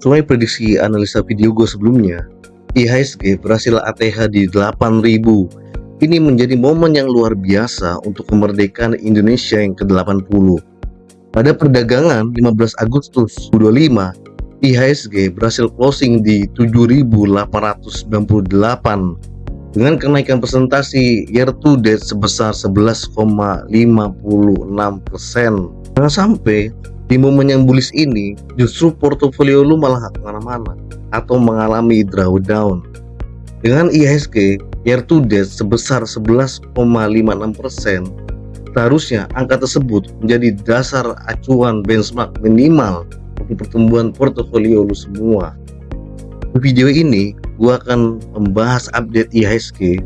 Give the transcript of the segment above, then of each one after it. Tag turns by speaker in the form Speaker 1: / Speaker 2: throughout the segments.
Speaker 1: Sesuai prediksi analisa video gue sebelumnya, IHSG berhasil ATH di 8.000. Ini menjadi momen yang luar biasa untuk kemerdekaan Indonesia yang ke-80. Pada perdagangan 15 Agustus 2025, IHSG berhasil closing di 7.898 dengan kenaikan presentasi year to date sebesar 11,56%. Jangan sampai di momen yang bullish ini justru portofolio lu malah kemana-mana atau mengalami drawdown. Dengan IHSG year to date sebesar 11,56%, seharusnya angka tersebut menjadi dasar acuan benchmark minimal untuk pertumbuhan portofolio lu semua. Di video ini, gua akan membahas update IHSG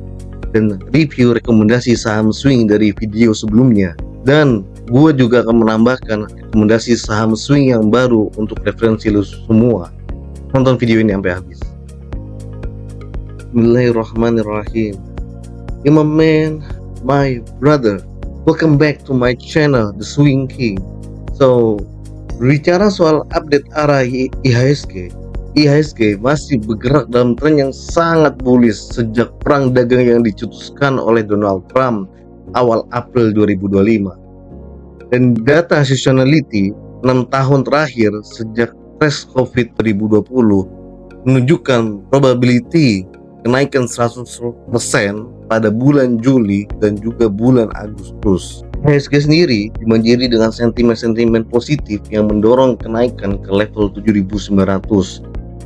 Speaker 1: dan review rekomendasi saham swing dari video sebelumnya. Dan gua juga akan menambahkan rekomendasi saham swing yang baru untuk referensi lu semua. Tonton video ini sampai habis. Bismillahirrahmanirrahim. My man, my brother, welcome back to my channel, The Swing King. So, berbicara soal update arah IHSG masih bergerak dalam tren yang sangat bullish sejak perang dagang yang dicetuskan oleh Donald Trump awal April 2025. Dan data seasonality 6 tahun terakhir sejak crash COVID 2020 menunjukkan probability kenaikan 100% pada bulan Juli dan juga bulan Agustus. IHSG sendiri dibanjiri dengan sentimen-sentimen positif yang mendorong kenaikan ke level 7.900,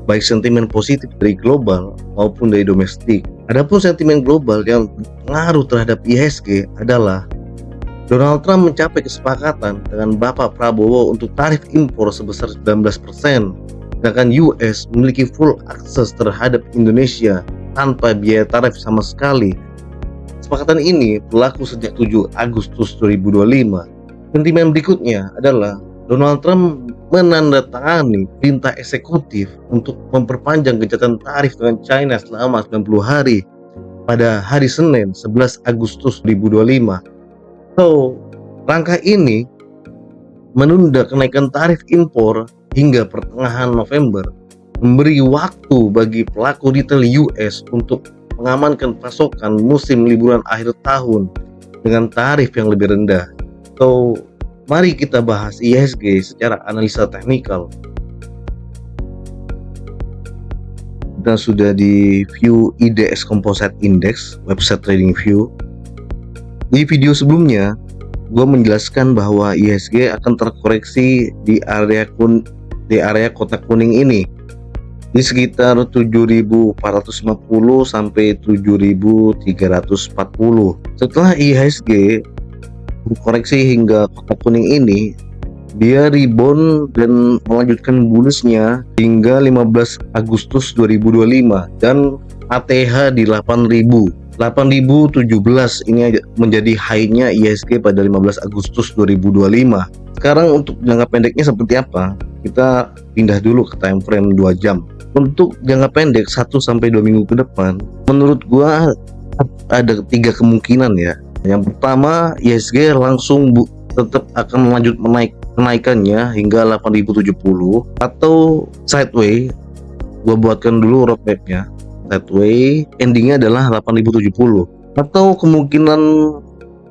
Speaker 1: baik sentimen positif dari global maupun dari domestik. Adapun sentimen global yang pengaruh terhadap IHSG adalah Donald Trump mencapai kesepakatan dengan Bapak Prabowo untuk tarif impor sebesar 19%, sedangkan US memiliki full akses terhadap Indonesia tanpa biaya tarif sama sekali. Kesepakatan ini berlaku sejak 7 Agustus 2025. Sentimen berikutnya adalah Donald Trump menandatangani perintah eksekutif untuk memperpanjang gencatan tarif dengan China selama 90 hari pada hari Senin 11 Agustus 2025. So, langkah ini menunda kenaikan tarif impor hingga pertengahan November, memberi waktu bagi pelaku retail US untuk mengamankan pasokan musim liburan akhir tahun dengan tarif yang lebih rendah. So, mari kita bahas IHSG secara analisa teknikal. Kita sudah di view IDX Composite Index, website TradingView. Di video sebelumnya, gue menjelaskan bahwa IHSG akan terkoreksi di area kotak kuning ini, di sekitar 7.450 sampai 7.340. Setelah IHSG berkoreksi hingga kotak kuning ini, dia rebound dan melanjutkan bullishnya hingga 15 Agustus 2025 dan ATH di 8.017 ini menjadi high-nya IHSG pada 15 Agustus 2025. Sekarang untuk jangka pendeknya seperti apa? Kita pindah dulu ke time frame 2 jam. Untuk jangka pendek 1 sampai 2 minggu ke depan, menurut gua ada 3 kemungkinan ya. Yang pertama, IHSG langsung tetap akan melanjut kenaikannya hingga 8.070 atau sideways. Gua buatkan dulu roadmapnya. Sideways endingnya adalah 8.070. Atau kemungkinan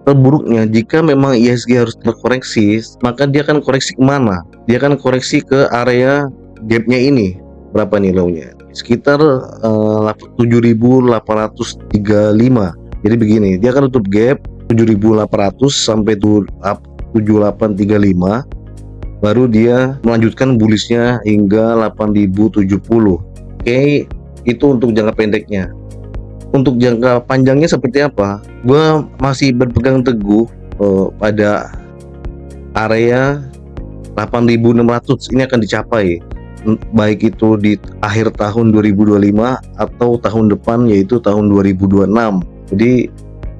Speaker 1: terburuknya, jika memang IHSG harus terkoreksi, maka dia akan koreksi kemana? Dia akan koreksi ke area gapnya ini. Berapa nih low-nya? Sekitar 7.835. Jadi begini, dia akan tutup gap 7.800 sampai 7.835, baru dia melanjutkan bullishnya hingga 8.070. Oke, itu untuk jangka pendeknya. Untuk jangka panjangnya seperti apa? Gua masih berpegang teguh pada area 8.600 ini akan dicapai, baik itu di akhir tahun 2025 atau tahun depan, yaitu tahun 2026. Jadi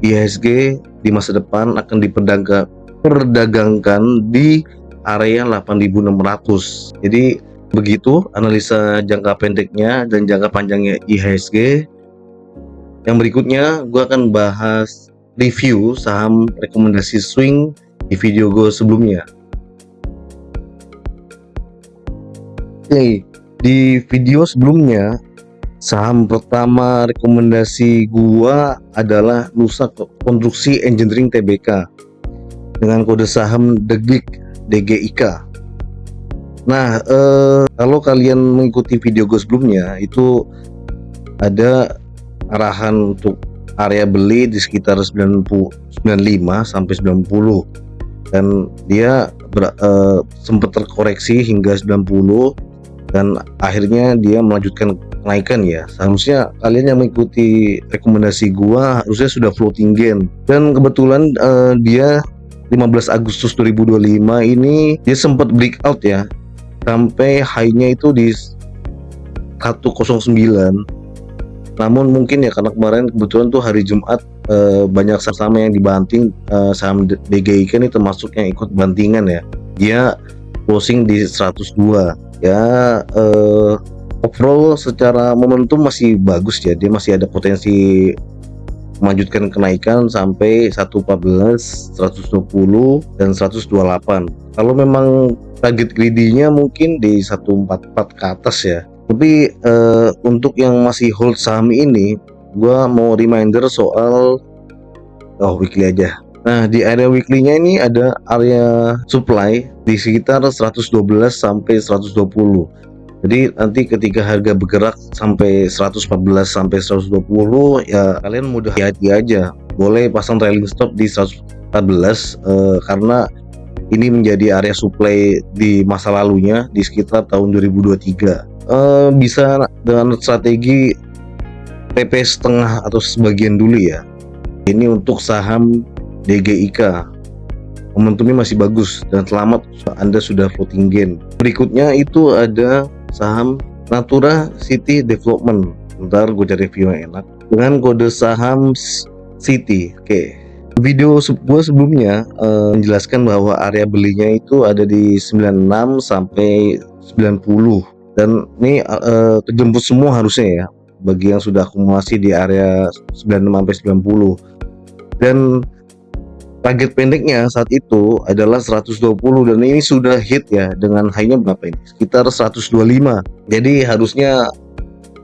Speaker 1: IHSG di masa depan akan diperdagangkan di area 8.600. Jadi begitu analisa jangka pendeknya dan jangka panjangnya IHSG. Yang berikutnya gue akan bahas review saham rekomendasi swing di video gue sebelumnya. Oke, Di video sebelumnya, saham pertama rekomendasi gua adalah Nusa Konstruksi Engineering Tbk dengan kode saham DGIK. Nah, kalau kalian mengikuti video gue sebelumnya, itu ada arahan untuk area beli di sekitar 95 sampai 90, dan dia sempat terkoreksi hingga 90 dan akhirnya dia melanjutkan kenaikan ya. Seharusnya kalian yang mengikuti rekomendasi gua harusnya sudah floating gain, dan kebetulan dia 15 Agustus 2025 ini dia sempat breakout ya, sampai high-nya itu di 109. Namun mungkin ya karena kemarin kebetulan tuh hari Jumat, banyak saham yang dibanting, saham DGIK ini termasuk yang ikut bantingan ya. Dia closing di 102 ya. Overall secara momentum masih bagus ya, dia masih ada potensi melanjutkan kenaikan sampai 114, 120 dan 128. Kalau memang target greedy-nya mungkin di 144 ke atas ya. Tapi untuk yang masih hold saham ini, gua mau reminder soal weekly aja. Nah, di area weekly-nya ini ada area supply di sekitar 112 sampai 120. Jadi nanti ketika harga bergerak sampai 114 sampai 120 ya kalian mudah hati-hati aja. Boleh pasang trailing stop di 114, karena ini menjadi area supply di masa lalunya di sekitar tahun 2023. Bisa dengan strategi TP setengah atau sebagian dulu ya. Ini untuk saham DGIK. Momentumnya masih bagus dan selamat Anda sudah floating gain. Berikutnya itu ada saham Natura City Development. Bentar gue cari review yang enak dengan kode saham City. Oke. Video gue sebelumnya menjelaskan bahwa area belinya itu ada di 96 sampai 90, dan ini kejemput semua harusnya ya bagi yang sudah akumulasi di area 96 sampai 90. Dan target pendeknya saat itu adalah 120, dan ini sudah hit ya dengan high-nya berapa ini? Sekitar 125. Jadi harusnya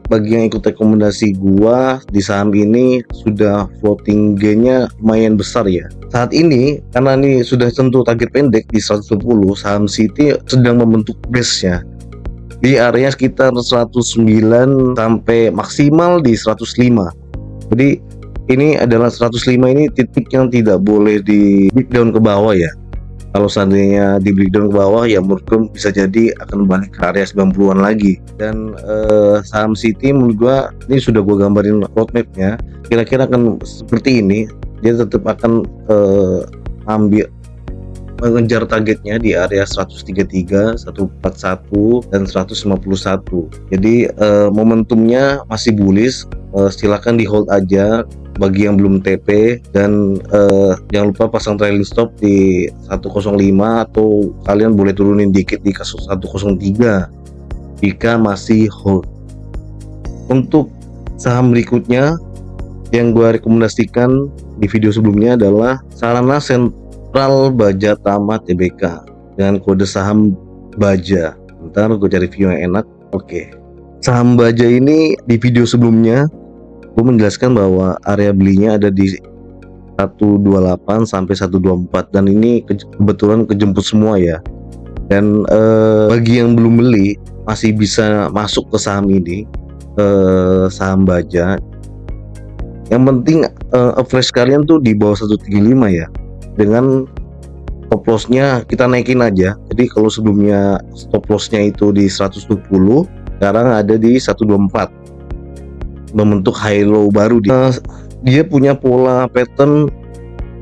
Speaker 1: bagi yang ikut rekomendasi gua di saham ini sudah floating gain-nya lumayan besar ya. Saat ini karena ini sudah tentu target pendek di 120, saham City sedang membentuk base-nya di area sekitar 109 sampai maksimal di 105. Jadi ini adalah 105, ini titik yang tidak boleh di breakdown ke bawah ya. Kalau seandainya di breakdown ke bawah ya menurut gue bisa jadi akan balik ke area 90-an lagi. Dan saham City menurut gue ini sudah gue gambarin roadmapnya, kira-kira akan seperti ini. Dia tetap akan mengejar targetnya di area 133, 141 dan 151. Jadi momentumnya masih bullish. Silakan di hold aja bagi yang belum TP, dan jangan lupa pasang trailing stop di 105 atau kalian boleh turunin dikit di kasus 103 jika masih hold. Untuk saham berikutnya yang gue rekomendasikan di video sebelumnya adalah Sarana Sentral Baja Tama Tbk dengan kode saham Baja. Bentar gue cari view yang enak. Oke. Saham Baja ini di video sebelumnya gue menjelaskan bahwa area belinya ada di 128 sampai 124, dan ini kebetulan kejemput semua ya. Dan bagi yang belum beli masih bisa masuk ke saham ini, saham Baja. Yang penting average kalian tuh di bawah 135 ya, dengan stop loss-nya kita naikin aja. Jadi kalau sebelumnya stop loss-nya itu di 120, sekarang ada di 124, membentuk high low baru. Dia punya pola pattern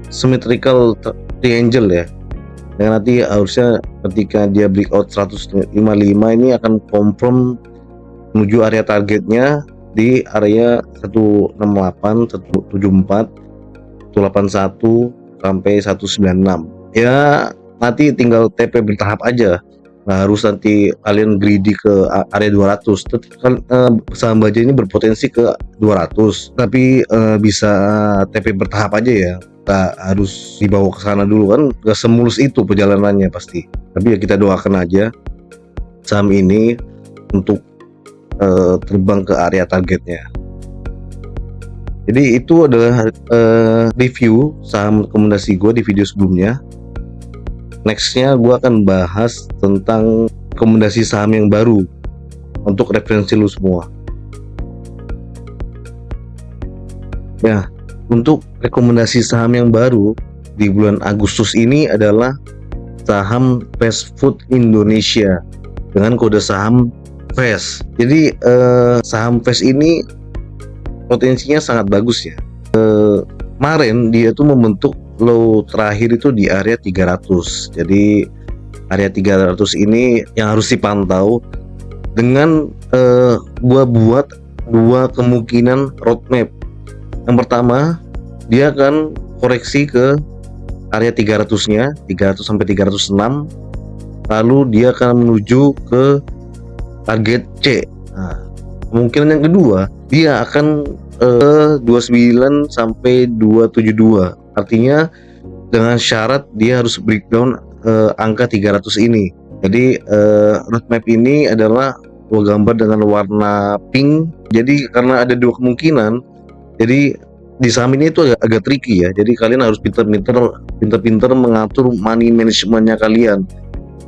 Speaker 1: symmetrical triangle ya, dan nanti harusnya ketika dia breakout 155 ini akan confirm menuju area targetnya di area 168, 174, 181 sampai 196 ya. Nanti tinggal TP bertahap aja. Nah, harus nanti kalian greedy ke area 200. Saham Baja ini berpotensi ke 200, tapi bisa TP bertahap aja ya. Kita harus dibawa ke sana dulu, kan gak semulus itu perjalanannya pasti. Tapi ya kita doakan aja saham ini untuk terbang ke area targetnya. Jadi itu adalah review saham rekomendasi gue di video sebelumnya. Nextnya gue akan bahas tentang rekomendasi saham yang baru untuk referensi lu semua. Ya, untuk rekomendasi saham yang baru di bulan Agustus ini adalah saham Fast Food Indonesia dengan kode saham FAST. Jadi saham FAST ini potensinya sangat bagus ya. Kemarin dia tuh membentuk low terakhir itu di area 300. Jadi area 300 ini yang harus dipantau dengan gua buat dua kemungkinan roadmap. Yang pertama, dia akan koreksi ke area 300-nya, 300 sampai 306. Lalu dia akan menuju ke target C. Nah, kemungkinan yang kedua, dia akan 29 sampai 272. Artinya dengan syarat dia harus breakdown angka 300 ini. Jadi roadmap ini adalah gua gambar dengan warna pink. Jadi karena ada dua kemungkinan, jadi di saham ini itu agak tricky ya. Jadi kalian harus pinter-pinter mengatur money managementnya kalian.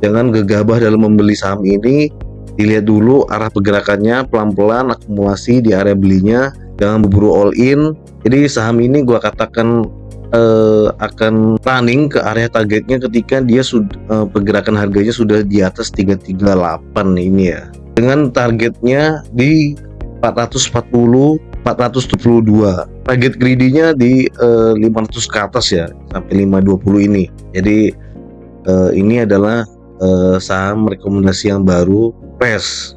Speaker 1: Jangan gegabah dalam membeli saham ini. Dilihat dulu arah pergerakannya, pelan-pelan akumulasi di area belinya. Jangan berburu all in. Jadi saham ini gua katakan akan running ke area targetnya ketika dia pergerakan harganya sudah di atas 338 ini ya. Dengan targetnya di 440 472. Target greedy-nya di 500 ke atas ya, sampai 520 ini. Jadi ini adalah saham rekomendasi yang baru PES.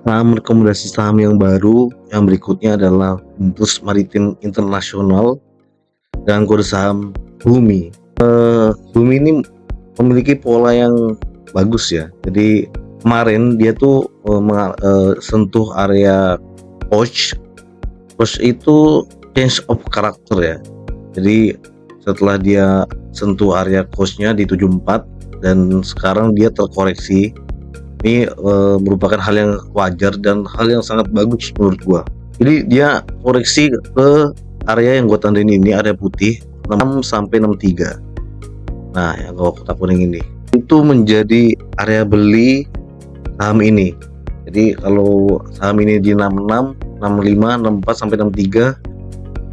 Speaker 1: Saham rekomendasi saham yang baru yang berikutnya adalah Bus Maritim Internasional dan kode saham Bumi. Bumi ini memiliki pola yang bagus ya. Jadi kemarin dia tuh sentuh area coach itu change of character ya. Jadi setelah dia sentuh area coachnya di 74 dan sekarang dia terkoreksi. Ini merupakan hal yang wajar dan hal yang sangat bagus menurut gua. Jadi dia koreksi ke area yang gua tandain ini, area putih 6 sampai 63. Nah, yang gua kotak kuning ini itu menjadi area beli saham ini. Jadi kalau saham ini di 66, 65, 64 sampai 63,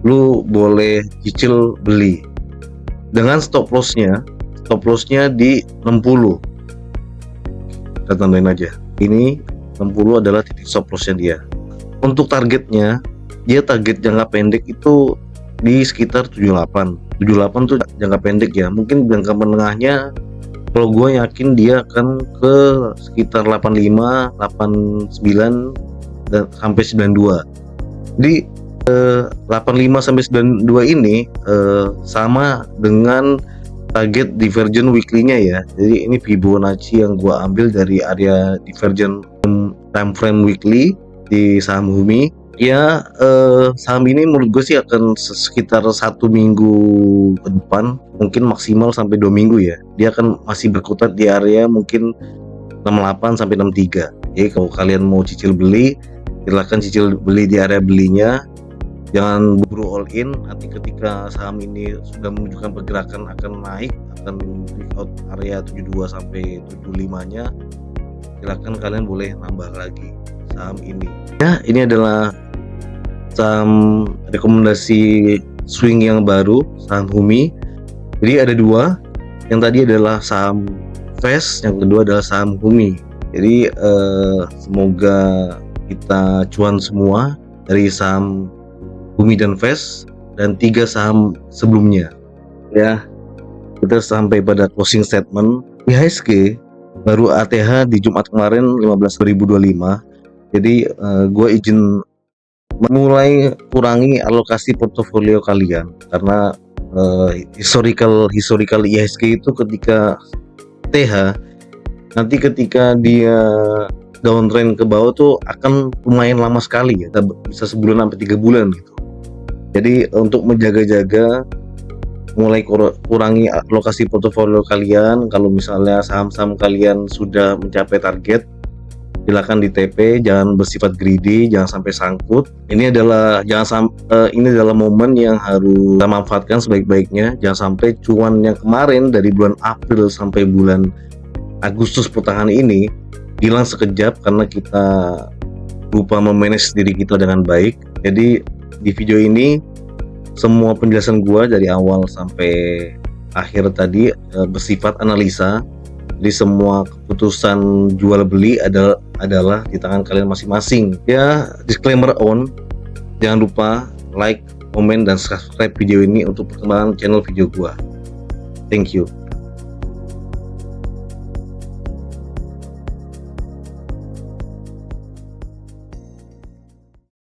Speaker 1: lu boleh cicil beli. Dengan stop lossnya di 60. Kita tandain aja. Ini 60 adalah titik stop lossnya dia. Untuk targetnya, dia target jangka pendek itu di sekitar 78. 78 tuh jangka pendek ya. Mungkin jangka menengahnya kalau gue yakin dia akan ke sekitar 85, 89 dan sampai 92. Jadi 85 sampai 92 ini sama dengan target divergent weekly-nya ya. Jadi ini Fibonacci yang gue ambil dari area divergent time frame weekly di saham Bumi. Ya saham ini menurut gue sih akan sekitar 1 minggu ke depan, mungkin maksimal sampai 2 minggu ya. Dia akan masih berkutat di area mungkin 68 sampai 63. Jadi kalau kalian mau cicil beli, silakan cicil beli di area belinya. Jangan buru all in. Nanti ketika saham ini sudah menunjukkan pergerakan akan naik, akan breakout area 72 sampai 75-nya, silakan kalian boleh nambah lagi saham ini. Ya, ini adalah saham rekomendasi swing yang baru, saham Bumi. Jadi ada dua, yang tadi adalah saham FAST, yang kedua adalah saham Bumi. Jadi semoga kita cuan semua dari saham Bumi dan FAST dan 3 saham sebelumnya. Ya, kita sampai pada closing statement. IHSG baru ATH di Jumat kemarin 15.025. Jadi gue izin mulai kurangi alokasi portofolio kalian karena historical IHSG itu ketika TH nanti ketika dia downtrend ke bawah tuh akan lumayan lama sekali ya, bisa sebulan sampai 3 bulan gitu. Jadi untuk menjaga-jaga mulai kurangi alokasi portofolio kalian. Kalau misalnya saham-saham kalian sudah mencapai target, silakan di TP, jangan bersifat greedy, jangan sampai sangkut. Ini adalah ini adalah momen yang harus kita manfaatkan sebaik-baiknya. Jangan sampai cuan yang kemarin dari bulan April sampai bulan Agustus pertengahan ini hilang sekejap karena kita lupa memanage diri kita dengan baik. Jadi di video ini semua penjelasan gua dari awal sampai akhir tadi bersifat analisa. Jadi semua keputusan jual beli adalah di tangan kalian masing-masing. Ya, disclaimer on. Jangan lupa like, komen, dan subscribe video ini untuk perkembangan channel video gua. Thank you.